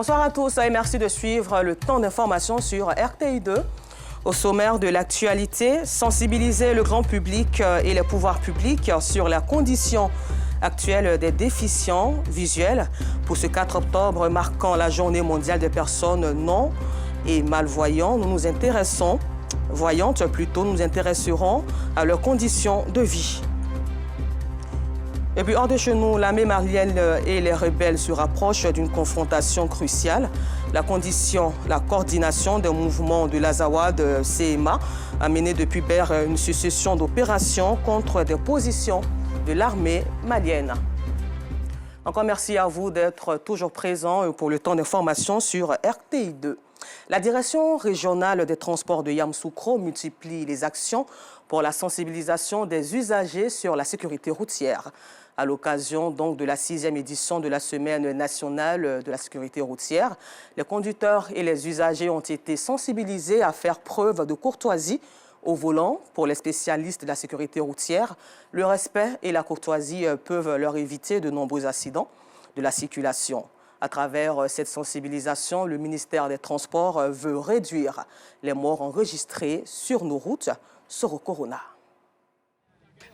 Bonsoir à tous et merci de suivre le temps d'information sur RTI2. Au sommaire de l'actualité, sensibiliser le grand public et les pouvoirs publics sur la condition actuelle des déficients visuels pour ce 4 octobre marquant la journée mondiale des personnes non et malvoyantes. Nous nous intéresserons à leurs conditions de vie. Et puis hors de chez nous, l'armée malienne et les rebelles se rapprochent d'une confrontation cruciale. La coordination des mouvements de l'Azawad CMA a mené depuis Ber une succession d'opérations contre des positions de l'armée malienne. Encore merci à vous d'être toujours présents pour le temps d'information sur RTI2. La direction régionale des transports de Yamoussoukro multiplie les actions pour la sensibilisation des usagers sur la sécurité routière. À l'occasion donc de la 6e édition de la Semaine nationale de la sécurité routière, les conducteurs et les usagers ont été sensibilisés à faire preuve de courtoisie au volant. Pour les spécialistes de la sécurité routière, le respect et la courtoisie peuvent leur éviter de nombreux accidents de la circulation. À travers cette sensibilisation, le ministère des Transports veut réduire les morts enregistrées sur nos routes. Soro Corona.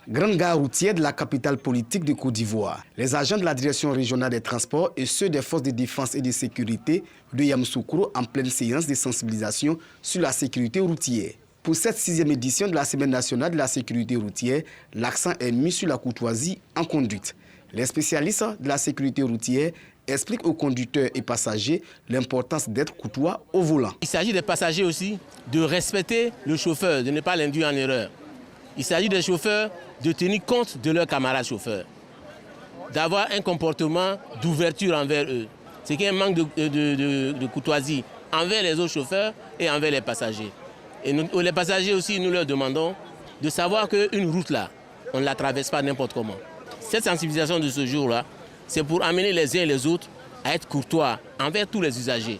Grande gare routière de la capitale politique de Côte d'Ivoire. Les agents de la direction régionale des transports et ceux des forces de défense et de sécurité de Yamoussoukro en pleine séance de sensibilisation sur la sécurité routière. Pour cette 6e édition de la Semaine nationale de la sécurité routière, l'accent est mis sur la courtoisie en conduite. Les spécialistes de la sécurité routière expliquent aux conducteurs et passagers l'importance d'être courtois au volant. Il s'agit des passagers aussi de respecter le chauffeur, de ne pas l'induire en erreur. Il s'agit des chauffeurs de tenir compte de leurs camarades chauffeurs, d'avoir un comportement d'ouverture envers eux. C'est qu'il y a un manque de courtoisie envers les autres chauffeurs et envers les passagers. Et les passagers aussi, nous leur demandons de savoir qu'une route là, on ne la traverse pas n'importe comment. Cette sensibilisation de ce jour-là, c'est pour amener les uns et les autres à être courtois envers tous les usagers.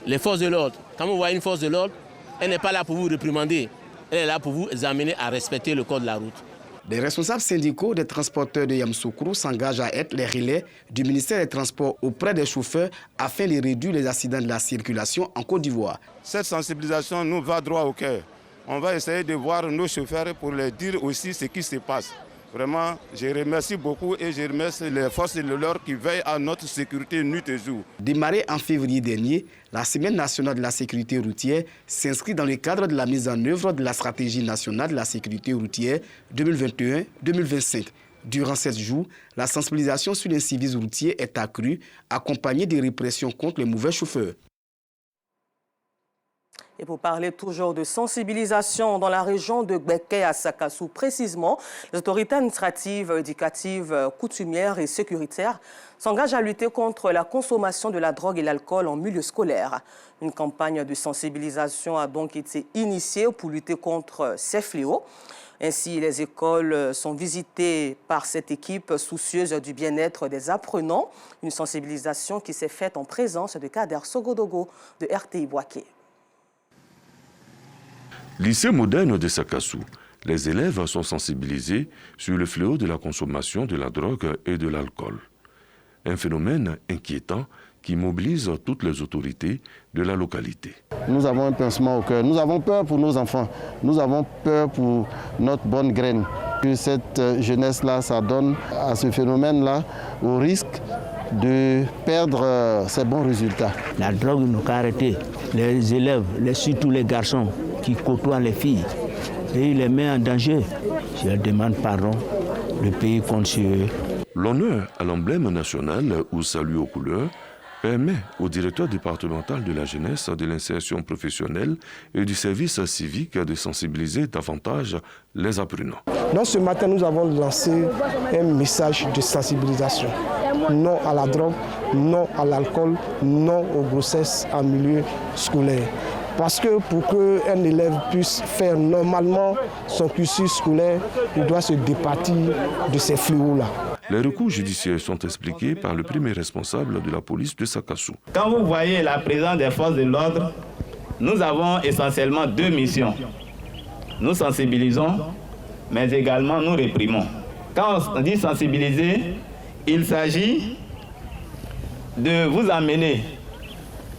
Les forces de l'ordre, quand vous voyez une force de l'ordre, elle n'est pas là pour vous réprimander, elle est là pour vous amener à respecter le code de la route. Les responsables syndicaux des transporteurs de Yamoussoukro s'engagent à être les relais du ministère des Transports auprès des chauffeurs afin de réduire les accidents de la circulation en Côte d'Ivoire. Cette sensibilisation nous va droit au cœur. On va essayer de voir nos chauffeurs pour leur dire aussi ce qui se passe. Vraiment, je remercie beaucoup et je remercie les forces de l'ordre qui veillent à notre sécurité nuit et jour. Démarrée en février dernier, la Semaine nationale de la sécurité routière s'inscrit dans le cadre de la mise en œuvre de la stratégie nationale de la sécurité routière 2021-2025. Durant 7 jours, la sensibilisation sur l'incivisme routier est accrue, accompagnée de répressions contre les mauvais chauffeurs. Et pour parler toujours de sensibilisation dans la région de Gbeke à Sakassou, précisément, les autorités administratives, éducatives, coutumières et sécuritaires s'engagent à lutter contre la consommation de la drogue et l'alcool en milieu scolaire. Une campagne de sensibilisation a donc été initiée pour lutter contre ces fléaux. Ainsi, les écoles sont visitées par cette équipe soucieuse du bien-être des apprenants. Une sensibilisation qui s'est faite en présence de Kader Sogodogo de RTI Boaké. Lycée moderne de Sakassou, les élèves sont sensibilisés sur le fléau de la consommation de la drogue et de l'alcool. Un phénomène inquiétant qui mobilise toutes les autorités de la localité. Nous avons un pincement au cœur. Nous avons peur pour nos enfants. Nous avons peur pour notre bonne graine. Que cette jeunesse-là, ça donne à ce phénomène-là au risque de perdre ses bons résultats. La drogue nous a arrêté. Les élèves, surtout les garçons qui côtoient les filles, et il les met en danger. Je leur demande pardon, le pays compte sur eux. L'honneur à l'emblème national ou salut aux couleurs permet au directeur départemental de la jeunesse, de l'insertion professionnelle et du service civique de sensibiliser davantage les apprenants. Donc ce matin, nous avons lancé un message de sensibilisation. Non à la drogue, non à l'alcool, non aux grossesses en milieu scolaire. Parce que pour qu'un élève puisse faire normalement son cursus scolaire, il doit se départir de ces fléaux-là. Les recours judiciaires sont expliqués par le premier responsable de la police de Sakassou. Quand vous voyez la présence des forces de l'ordre, nous avons essentiellement 2 missions. Nous sensibilisons, mais également nous réprimons. Quand on dit sensibiliser, il s'agit de vous amener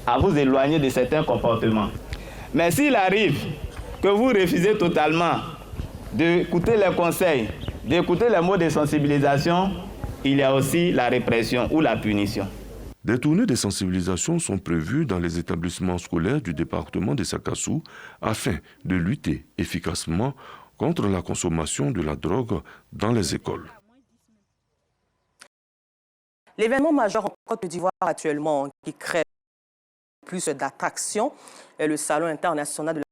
à vous éloigner de certains comportements. Mais s'il arrive que vous refusez totalement d'écouter les conseils, d'écouter les mots de sensibilisation, il y a aussi la répression ou la punition. Des tournées de sensibilisation sont prévues dans les établissements scolaires du département de Sakassou afin de lutter efficacement contre la consommation de la drogue dans les écoles. L'événement majeur en Côte d'Ivoire actuellement qui crée plus d'attractions est le Salon international de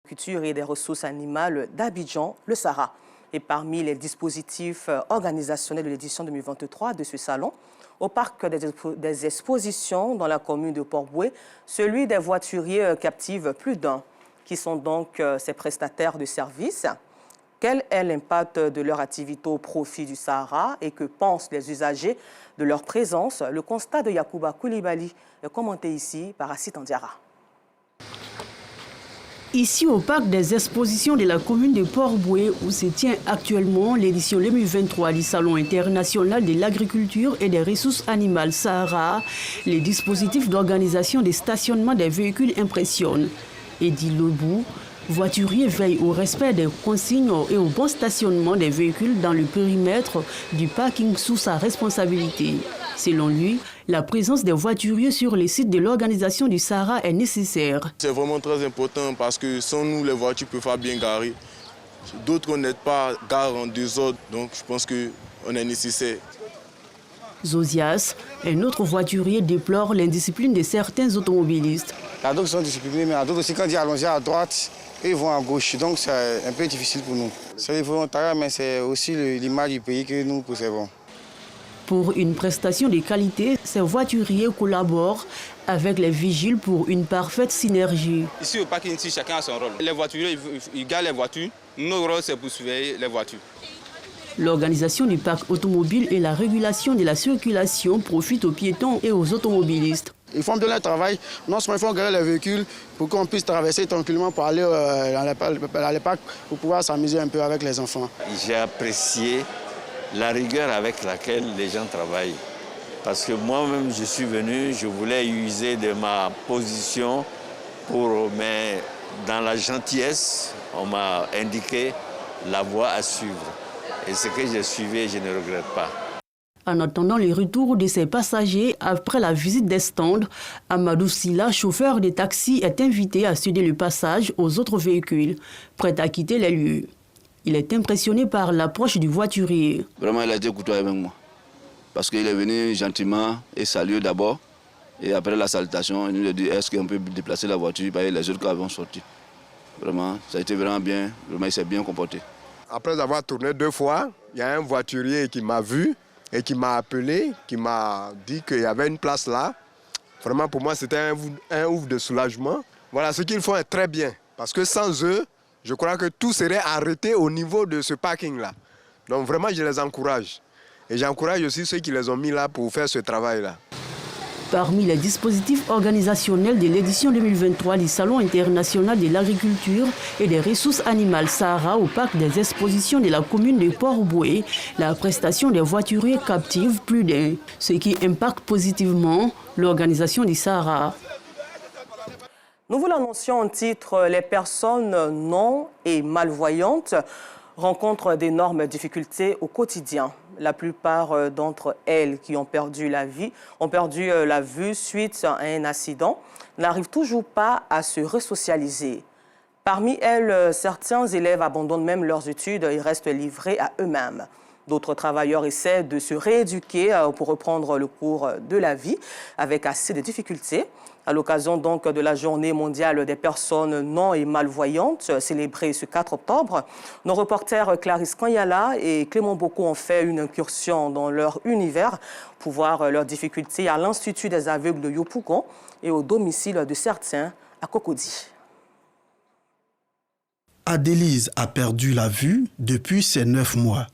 l'agriculture et des ressources animales d'Abidjan, le SARA. Et parmi les dispositifs organisationnels de l'édition 2023 de ce salon, au parc des expositions dans la commune de Port-Bouët, celui des voituriers captive plus d'un, qui sont donc ces prestataires de services. Quel est l'impact de leur activité au profit du Sahara et que pensent les usagers de leur présence? Le constat de Yacouba Koulibaly est commenté ici par Assit Andiara. Ici au parc des expositions de la commune de Port-Bouët où se tient actuellement l'édition 2023 du Salon international de l'agriculture et des ressources animales Sahara, les dispositifs d'organisation des stationnements des véhicules impressionnent. Eddy Lebou, voiturier, veille au respect des consignes et au bon stationnement des véhicules dans le périmètre du parking sous sa responsabilité. Selon lui, la présence des voituriers sur les sites de l'organisation du Sahara est nécessaire. C'est vraiment très important parce que sans nous, les voitures peuvent pas bien garer. D'autres n'aident pas, garent en désordre, donc je pense qu'on est nécessaire. Zosias, un autre voiturier, déplore l'indiscipline de certains automobilistes. Il y a d'autres qui sont disciplinés, mais il y a d'autres aussi, quand ils allongent à droite, ils vont à gauche. Donc c'est un peu difficile pour nous. C'est le volontariat, mais c'est aussi l'image du pays que nous conservons. Pour une prestation de qualité, ces voituriers collaborent avec les vigiles pour une parfaite synergie. Ici au parking, chacun a son rôle. Les voituriers, ils gardent les voitures. Notre rôle, c'est pour surveiller les voitures. L'organisation du parc automobile et la régulation de la circulation profitent aux piétons et aux automobilistes. Ils font bien leur travail. Non seulement ils font garer les véhicules pour qu'on puisse traverser tranquillement pour aller dans les parcs pour pouvoir s'amuser un peu avec les enfants. J'ai apprécié la rigueur avec laquelle les gens travaillent. Parce que moi-même, je suis venu, je voulais user de ma position mais dans la gentillesse, on m'a indiqué la voie à suivre. Et ce que j'ai suivi, je ne regrette pas. En attendant le retour de ses passagers après la visite des stands, Amadou Silla, chauffeur de taxi, est invité à céder le passage aux autres véhicules, prêts à quitter les lieux. Il est impressionné par l'approche du voiturier. Vraiment, il a été courtois avec moi. Parce qu'il est venu gentiment et saluer d'abord. Et après la salutation, il nous a dit est-ce qu'on peut déplacer la voiture parce que les autres vont sortir. Vraiment, ça a été vraiment bien. Vraiment, il s'est bien comporté. Après avoir tourné 2 fois, il y a un voiturier qui m'a vu et qui m'a appelé, qui m'a dit qu'il y avait une place là. Vraiment, pour moi, c'était un ouf de soulagement. Voilà, ce qu'ils font est très bien. Parce que sans eux, je crois que tout serait arrêté au niveau de ce parking-là. Donc vraiment, je les encourage. Et j'encourage aussi ceux qui les ont mis là pour faire ce travail-là. Parmi les dispositifs organisationnels de l'édition 2023 du Salon international de l'agriculture et des ressources animales Sahara au parc des expositions de la commune de Port-Bouët, la prestation des voituriers captive plus d'un, ce qui impacte positivement l'organisation du Sahara. Nous vous l'annoncions en titre, les personnes non et malvoyantes rencontrent d'énormes difficultés au quotidien. La plupart d'entre elles qui ont perdu la vue suite à un accident n'arrivent toujours pas à se resocialiser. Parmi elles, certains élèves abandonnent même leurs études et restent livrés à eux-mêmes. D'autres travailleurs essaient de se rééduquer pour reprendre le cours de la vie avec assez de difficultés. À l'occasion donc de la Journée mondiale des personnes non et malvoyantes, célébrée ce 4 octobre, nos reporters Clarisse Kanyala et Clément Boko ont fait une incursion dans leur univers pour voir leurs difficultés à l'Institut des aveugles de Yopougon et au domicile de certains à Cocody. Adélise a perdu la vue depuis ses 9 mois.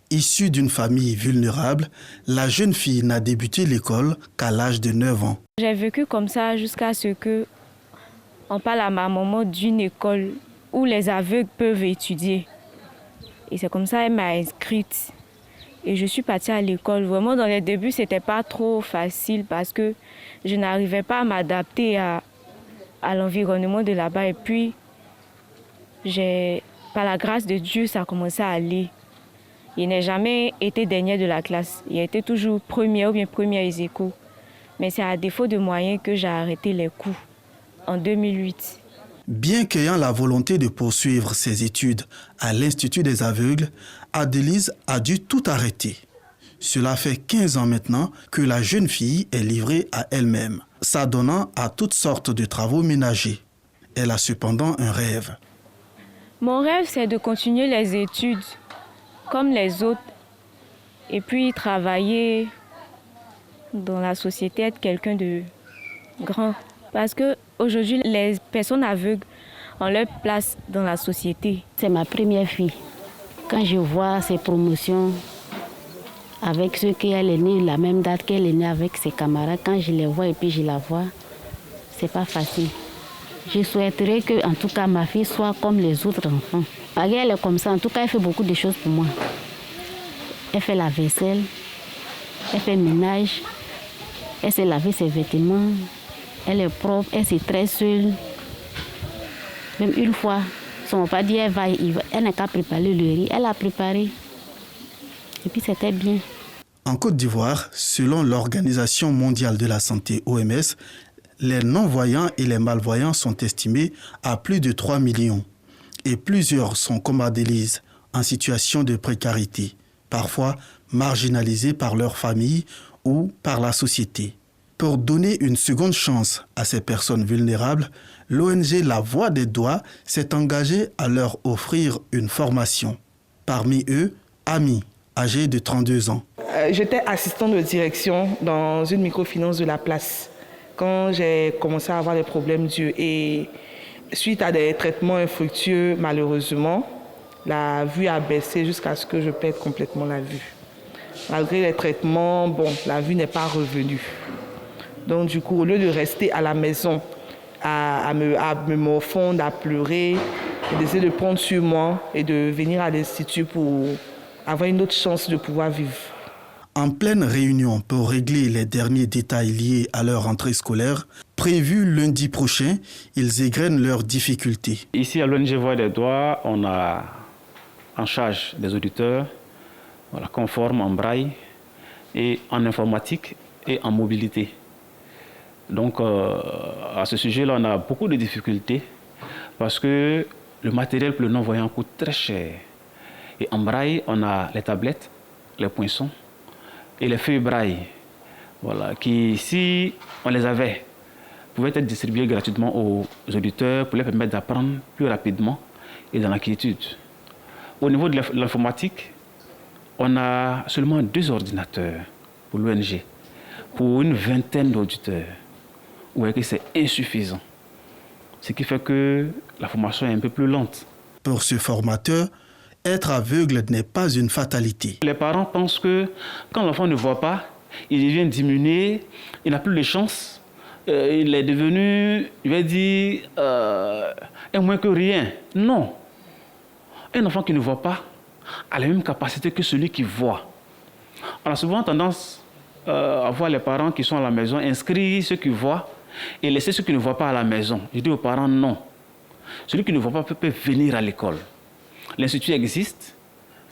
Issue d'une famille vulnérable, la jeune fille n'a débuté l'école qu'à l'âge de 9 ans. J'ai vécu comme ça jusqu'à ce qu'on parle à ma maman d'une école où les aveugles peuvent étudier. Et c'est comme ça qu'elle m'a inscrite. et je suis partie à l'école. Vraiment, dans les débuts, ce n'était pas trop facile parce que je n'arrivais pas à m'adapter à l'environnement de là-bas. Et puis, par la grâce de Dieu, ça a commencé à aller. Il n'a jamais été dernier de la classe. Il a été toujours premier ou bien premier ex aequo. Mais c'est à défaut de moyens que j'ai arrêté les cours en 2008. Bien qu'ayant la volonté de poursuivre ses études à l'Institut des aveugles, Adélise a dû tout arrêter. Cela fait 15 ans maintenant que la jeune fille est livrée à elle-même, s'adonnant à toutes sortes de travaux ménagers. Elle a cependant un rêve. Mon rêve, c'est de continuer les études comme les autres et puis travailler dans la société, être quelqu'un de grand. Parce qu'aujourd'hui, les personnes aveugles ont leur place dans la société. C'est ma première fille. Quand je vois ses promotions avec ceux qui elle est née la même date qu'elle est née avec ses camarades, quand je les vois et puis je la vois, c'est pas facile. Je souhaiterais que, en tout cas, ma fille soit comme les autres enfants. Elle est comme ça, en tout cas, elle fait beaucoup de choses pour moi. Elle fait la vaisselle, elle fait le ménage, elle sait laver ses vêtements, elle est propre, elle se traite seule. Même une fois, son papa dit elle n'a qu'à préparer le riz, elle a préparé. Et puis c'était bien. En Côte d'Ivoire, selon l'Organisation mondiale de la santé OMS, les non-voyants et les malvoyants sont estimés à plus de 3 millions. Et plusieurs sont comme Adélise, en situation de précarité, parfois marginalisés par leur famille ou par la société. Pour donner une seconde chance à ces personnes vulnérables, l'ONG La Voix des Doigts s'est engagée à leur offrir une formation. Parmi eux, Ami, âgée de 32 ans. J'étais assistante de direction dans une microfinance de la place quand j'ai commencé à avoir des problèmes d'yeux. Et suite à des traitements infructueux, malheureusement, la vue a baissé jusqu'à ce que je perde complètement la vue. Malgré les traitements, la vue n'est pas revenue. Donc du coup, au lieu de rester à la maison, à me morfondre, à pleurer, d'essayer de prendre sur moi et de venir à l'institut pour avoir une autre chance de pouvoir vivre. En pleine réunion pour régler les derniers détails liés à leur rentrée scolaire, prévue lundi prochain, ils égrènent leurs difficultés. Ici à l'ONG Voix des Doigts, on a en charge des auditeurs conformes en braille et en informatique et en mobilité. Donc à ce sujet-là, on a beaucoup de difficultés parce que le matériel pour le non-voyant coûte très cher. Et en braille, on a les tablettes, les poinçons et les feuilles braille, qui, si on les avait, pouvaient être distribués gratuitement aux auditeurs pour les permettre d'apprendre plus rapidement et dans la quiétude. Au niveau de l'informatique, on a seulement 2 ordinateurs pour l'ONG, pour une vingtaine d'auditeurs. Vous voyez que c'est insuffisant. Ce qui fait que la formation est un peu plus lente. Pour ce formateur, être aveugle n'est pas une fatalité. Les parents pensent que quand l'enfant ne voit pas, il devient diminué, il n'a plus de chance, il est devenu, je vais dire, un moins que rien. Non. Un enfant qui ne voit pas a la même capacité que celui qui voit. On a souvent tendance à voir les parents qui sont à la maison inscrire ceux qui voient et laisser ceux qui ne voient pas à la maison. Je dis aux parents non. Celui qui ne voit pas peut venir à l'école. L'institut existe,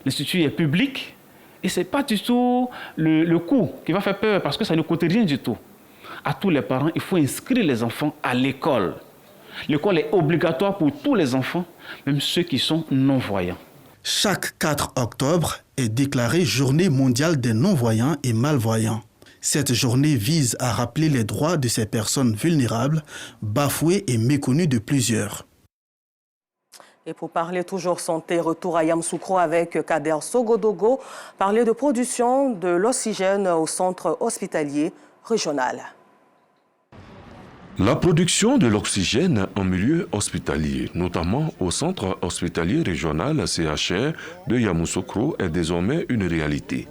l'institut est public et ce n'est pas du tout le coût qui va faire peur parce que ça ne coûte rien du tout. À tous les parents, il faut inscrire les enfants à l'école. L'école est obligatoire pour tous les enfants, même ceux qui sont non-voyants. Chaque 4 octobre est déclarée Journée mondiale des non-voyants et malvoyants. Cette journée vise à rappeler les droits de ces personnes vulnérables, bafouées et méconnues de plusieurs. Et pour parler toujours santé, retour à Yamoussoukro avec Kader Sogodogo, parler de production de l'oxygène au centre hospitalier régional. La production de l'oxygène en milieu hospitalier, notamment au centre hospitalier régional CHR de Yamoussoukro, est désormais une réalité.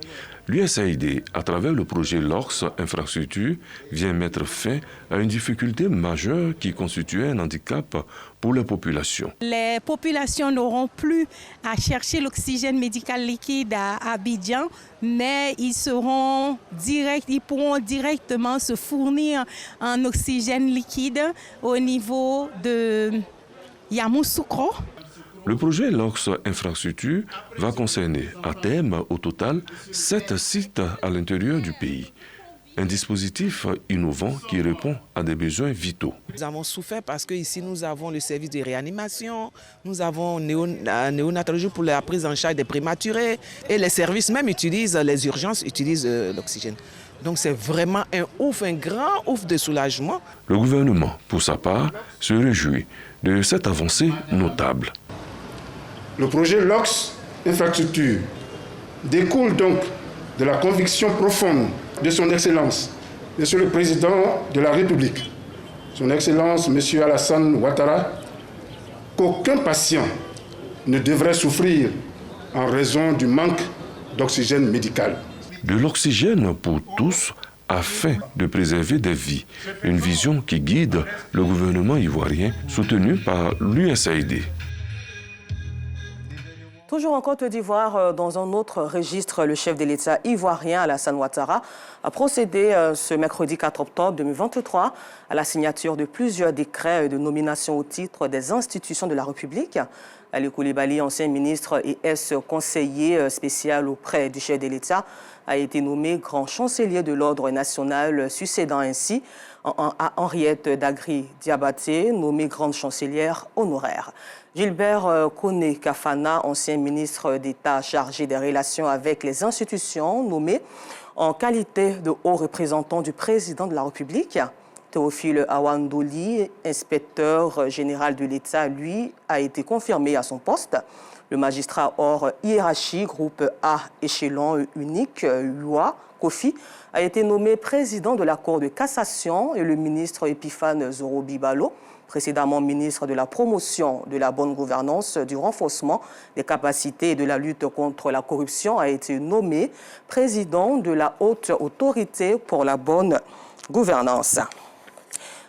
L'USAID, à travers le projet LORCS Infrastructure, vient mettre fin à une difficulté majeure qui constituait un handicap pour les populations. Les populations n'auront plus à chercher l'oxygène médical liquide à Abidjan, mais ils pourront directement se fournir en oxygène liquide au niveau de Yamoussoukro. Le projet LORCS Infrastructure va concerner à terme au total 7 sites à l'intérieur du pays. Un dispositif innovant qui répond à des besoins vitaux. Nous avons souffert parce qu'ici nous avons le service de réanimation, nous avons néonatologie pour la prise en charge des prématurés et les services même les urgences utilisent l'oxygène. Donc c'est vraiment un grand ouf de soulagement. Le gouvernement, pour sa part, se réjouit de cette avancée notable. Le projet LORCS Infrastructure découle donc de la conviction profonde de son Excellence, Monsieur le Président de la République, son Excellence Monsieur Alassane Ouattara, qu'aucun patient ne devrait souffrir en raison du manque d'oxygène médical. De l'oxygène pour tous afin de préserver des vies, une vision qui guide le gouvernement ivoirien soutenu par l'USAID. Toujours en Côte d'Ivoire, dans un autre registre, le chef de l'État ivoirien, Alassane Ouattara, a procédé ce mercredi 4 octobre 2023 à la signature de plusieurs décrets de nomination au titre des institutions de la République. Ali Koulibaly, ancien ministre et ex-conseiller spécial auprès du chef de l'État, a été nommé grand chancelier de l'ordre national, succédant ainsi à Henriette Dagri Diabaté, nommée grande chancelière honoraire. Gilbert Koné Kafana, ancien ministre d'État chargé des relations avec les institutions, nommé en qualité de haut représentant du président de la République. Théophile Awandouli, inspecteur général de l'État, lui, a été confirmé à son poste. Le magistrat hors hiérarchie, groupe A, échelon unique, UA, Kofi, a été nommé président de la Cour de cassation et le ministre Epiphane Zoro-Bibalo, précédemment ministre de la promotion de la bonne gouvernance, du renforcement des capacités et de la lutte contre la corruption, a été nommé président de la haute autorité pour la bonne gouvernance.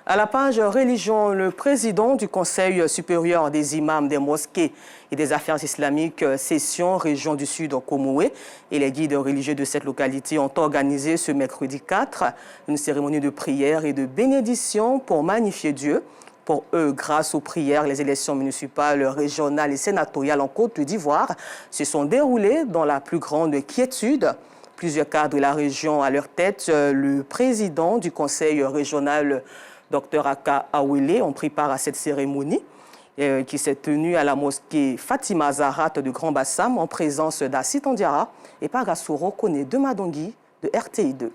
À la page religion, le président du Conseil supérieur des imams des mosquées et des affaires islamiques, session région du Sud Comoé, et les guides religieux de cette localité ont organisé ce mercredi 4 une cérémonie de prière et de bénédiction pour magnifier Dieu. Pour eux, grâce aux prières, les élections municipales, régionales et sénatoriales en Côte d'Ivoire se sont déroulées dans la plus grande quiétude. Plusieurs cadres de la région à leur tête, le président du conseil régional, Dr Aka Awele, ont pris part à cette cérémonie qui s'est tenue à la mosquée Fatima Zarat de Grand Bassam en présence d'Assit Andiara et Pagasoro Kone de Madongui de RTI2.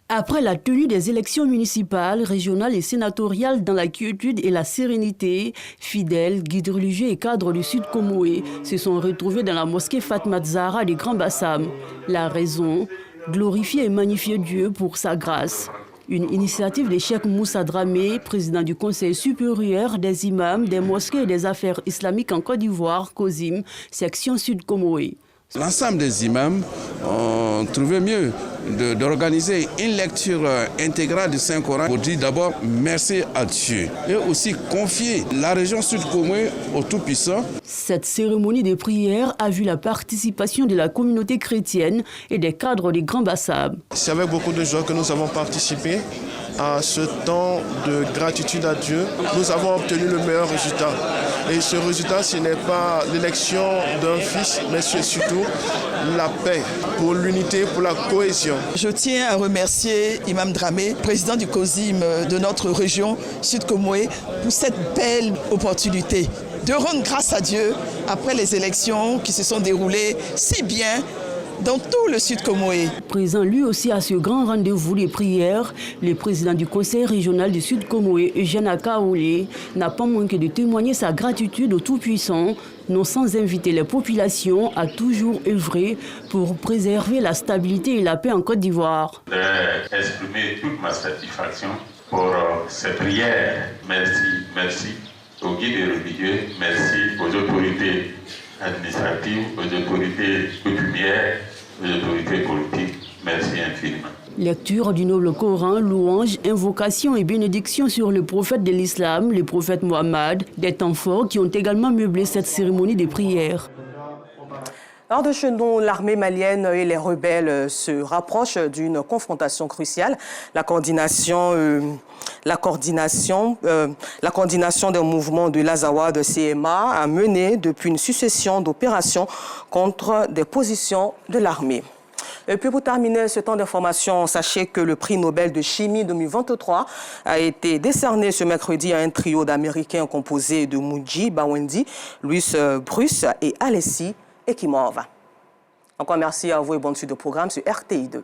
Après la tenue des élections municipales, régionales et sénatoriales dans la quiétude et la sérénité, fidèles, guides religieux et cadres du Sud Comoé se sont retrouvés dans la mosquée Fatma Zahra de Grand Bassam. La raison, glorifier et magnifier Dieu pour sa grâce. Une initiative de Cheikh Moussa Dramé, président du Conseil supérieur des imams, des mosquées et des affaires islamiques en Côte d'Ivoire, COSIM, section Sud Comoé. L'ensemble des imams ont trouvé mieux d'organiser une lecture intégrale du Saint-Coran pour dire d'abord merci à Dieu et aussi confier la région Sud-Comoé au Tout-Puissant. Cette cérémonie de prière a vu la participation de la communauté chrétienne et des cadres du Grand Bassam. C'est avec beaucoup de joie que nous avons participé à ce temps de gratitude à Dieu. Nous avons obtenu le meilleur résultat. Et ce résultat, ce n'est pas l'élection d'un fils, mais c'est surtout la paix, pour l'unité, pour la cohésion. Je tiens à remercier Imam Dramé, président du COSIM de notre région Sud-Comoé, pour cette belle opportunité de rendre grâce à Dieu après les élections qui se sont déroulées si bien dans tout le Sud Comoé. Présent lui aussi à ce grand rendez-vous de prière, le président du conseil régional du Sud Comoé, Eugène Akaoulé, n'a pas manqué de témoigner sa gratitude au Tout-Puissant, non sans inviter les populations à toujours œuvrer pour préserver la stabilité et la paix en Côte d'Ivoire. Exprimer toute ma satisfaction pour cette prière. Merci aux guides religieux, merci aux autorités administratives, aux autorités coutumières, les autorités politiques. Merci infiniment. Lecture du noble Coran, louanges, invocations et bénédictions sur le prophète de l'islam, le prophète Mohammed, des temps forts qui ont également meublé cette cérémonie de prière. Hors de chez nous, l'armée malienne et les rebelles se rapprochent d'une confrontation cruciale. La coordination des mouvements de l'Azawad CMA a mené depuis une succession d'opérations contre des positions de l'armée. Et puis pour terminer ce temps d'information, sachez que le prix Nobel de chimie 2023 a été décerné ce mercredi à un trio d'Américains composé de Muji Bawendi, Louis Bruce et Alessi Ekimova. Encore merci à vous et bonne suite de programme sur RTI2.